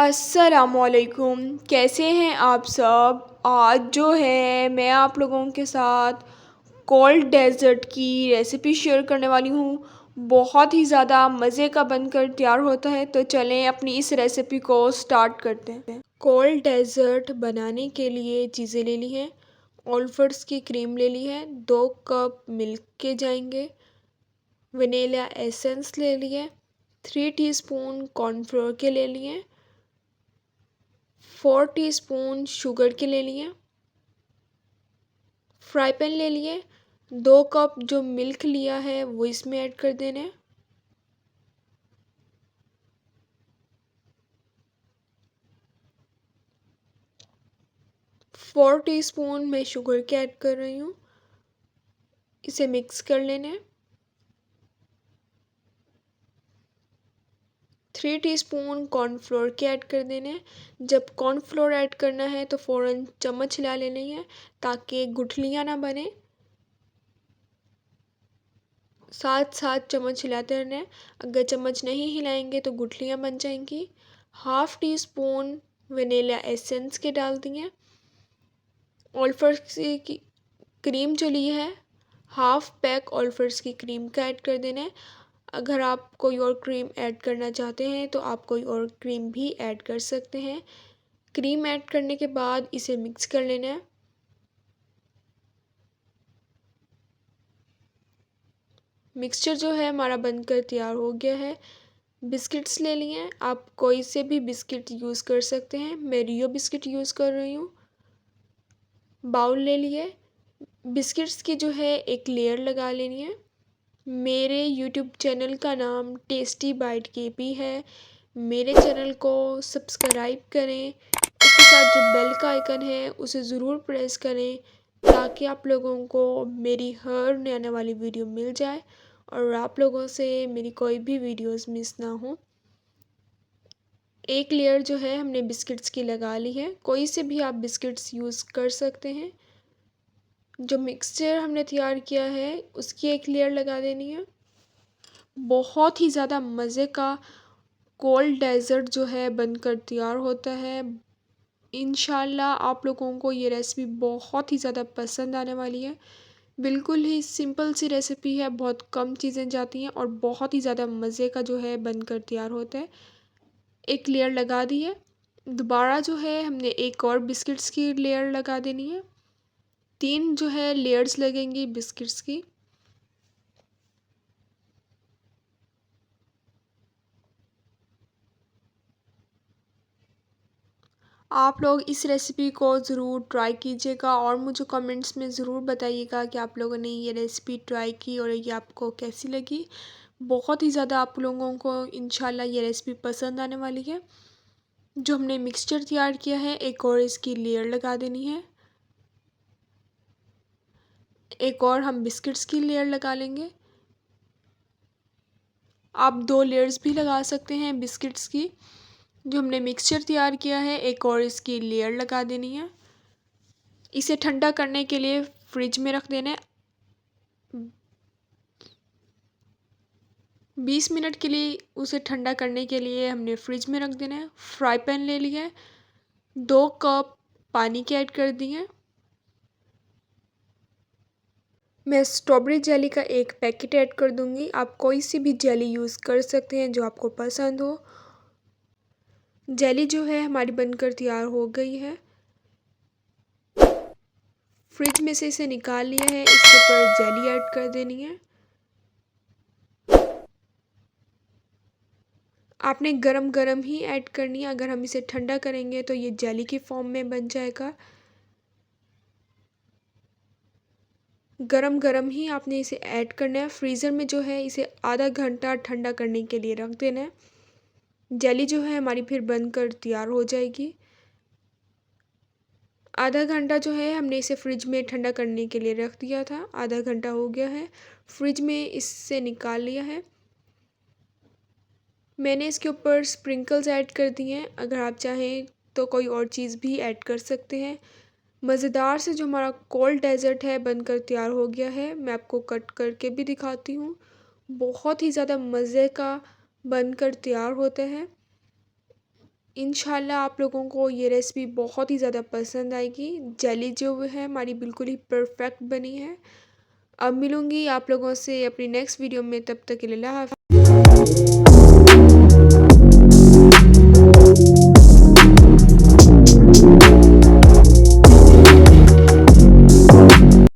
अस्सलामुअलैकुम, कैसे हैं आप सब। आज जो है मैं आप लोगों के साथ कोल्ड डेज़र्ट की रेसिपी शेयर करने वाली हूँ। बहुत ही ज़्यादा मज़े का बनकर तैयार होता है, तो चलें अपनी इस रेसिपी को स्टार्ट करते हैं। कोल्ड डेज़र्ट बनाने के लिए चीज़ें ले ली हैं। ओल्फर्स की क्रीम ले ली है, 2 कप मिल्क के जाएंगे। वनीला एसेंस ले लिए, 3 टीस्पून कॉर्नफ्लोर के ले लिए, 4 टीस्पून शुगर के ले लिए। फ्राई पैन ले लिए, 2 कप जो मिल्क लिया है वो इसमें ऐड कर देना है। फोर टीस्पून मैं शुगर के ऐड कर रही हूँ, इसे मिक्स कर लेना है। 3 टीस्पून कॉर्नफ्लोर के ऐड कर देने हैं। जब कॉर्नफ्लोर ऐड करना है तो फ़ौरन चम्मच हिला लेनी है ताकि गुठलियाँ ना बने। साथ साथ चम्मच हिलाते रहना है, अगर चम्मच नहीं हिलाएंगे तो गुठलियाँ बन जाएंगी। 1/2 टीस्पून वनीला एसेंस के डाल दिए। ओल्फर्स की क्रीम जो ली है, 1/2 पैक ओल्फर्स की क्रीम का ऐड कर देना है। अगर आप कोई और क्रीम ऐड करना चाहते हैं तो आप कोई और क्रीम भी ऐड कर सकते हैं। क्रीम ऐड करने के बाद इसे मिक्स कर लेना है। मिक्सचर जो है हमारा बनकर तैयार हो गया है। बिस्किट्स ले लिए हैं, आप कोई से भी बिस्किट यूज़ कर सकते हैं, मैं रियो बिस्किट यूज़ कर रही हूँ। बाउल ले लिए, बिस्किट्स की जो है एक लेयर लगा लेनी है। मेरे यूट्यूब चैनल का नाम टेस्टी बाइट केपी है। मेरे चैनल को सब्सक्राइब करें, उसके साथ जो बेल का आइकन है उसे ज़रूर प्रेस करें ताकि आप लोगों को मेरी हर नई आने वाली वीडियो मिल जाए और आप लोगों से मेरी कोई भी वीडियोस मिस ना हो। एक लेयर जो है हमने बिस्किट्स की लगा ली है, कोई से भी आप बिस्किट्स यूज़ कर सकते हैं। जो मिक्सचर हमने तैयार किया है उसकी एक लेयर लगा देनी है। बहुत ही ज़्यादा मज़े का कोल्ड डेज़र्ट जो है बनकर तैयार होता है। इंशाल्लाह आप लोगों को ये रेसिपी बहुत ही ज़्यादा पसंद आने वाली है। बिल्कुल ही सिंपल सी रेसिपी है, बहुत कम चीज़ें जाती हैं और बहुत ही ज़्यादा मज़े का जो है बनकर तैयार होता है। एक लेयर लगा दी है, दोबारा जो है हमने एक और बिस्किट्स की लेयर लगा देनी है। 3 जो है लेयर्स लगेंगी बिस्किट्स की। आप लोग इस रेसिपी को ज़रूर ट्राई कीजिएगा और मुझे कमेंट्स में ज़रूर बताइएगा कि आप लोगों ने ये रेसिपी ट्राई की और ये आपको कैसी लगी। बहुत ही ज़्यादा आप लोगों को इंशाल्लाह ये रेसिपी पसंद आने वाली है। जो हमने मिक्सचर तैयार किया है एक और इसकी लेयर लगा देनी है। एक और हम बिस्किट्स की लेयर लगा लेंगे। आप 2 लेयर्स भी लगा सकते हैं बिस्किट्स की। जो हमने मिक्सचर तैयार किया है एक और इसकी लेयर लगा देनी है। इसे ठंडा करने के लिए फ्रिज में रख देना है। 20 मिनट के लिए उसे ठंडा करने के लिए हमने फ्रिज में रख देना है। फ्राई पैन ले लिया है, 2 कप पानी के ऐड कर दिए। मैं स्ट्रॉबेरी जेली का एक पैकेट ऐड कर दूंगी, आप कोई सी भी जेली यूज़ कर सकते हैं जो आपको पसंद हो। जेली जो है हमारी बनकर तैयार हो गई है। फ्रिज में से इसे निकाल लिया है, इसके ऊपर जेली ऐड कर देनी है। आपने गरम गरम ही ऐड करनी है, अगर हम इसे ठंडा करेंगे तो ये जेली की फॉर्म में बन जाएगा। गरम गरम ही आपने इसे ऐड करना है। फ्रीज़र में जो है इसे आधा घंटा ठंडा करने के लिए रख देना है। जेली जो है हमारी फिर बनकर तैयार हो जाएगी। आधा घंटा जो है हमने इसे फ्रिज में ठंडा करने के लिए रख दिया था, आधा घंटा हो गया है, फ्रिज में इससे निकाल लिया है। मैंने इसके ऊपर स्प्रिंकल्स ऐड कर दिए हैं, अगर आप चाहें तो कोई और चीज़ भी ऐड कर सकते हैं। मज़ेदार से जो हमारा कोल्ड डेज़र्ट है बनकर तैयार हो गया है, मैं आपको कट करके भी दिखाती हूँ। बहुत ही ज़्यादा मज़े का बनकर तैयार होता है। इंशाल्लाह आप लोगों को ये रेसिपी बहुत ही ज़्यादा पसंद आएगी। जेली जो है हमारी बिल्कुल ही परफेक्ट बनी है। अब मिलूँगी आप लोगों से अपनी नेक्स्ट वीडियो में, तब तक के लिए अल्लाह हाफ़िज़।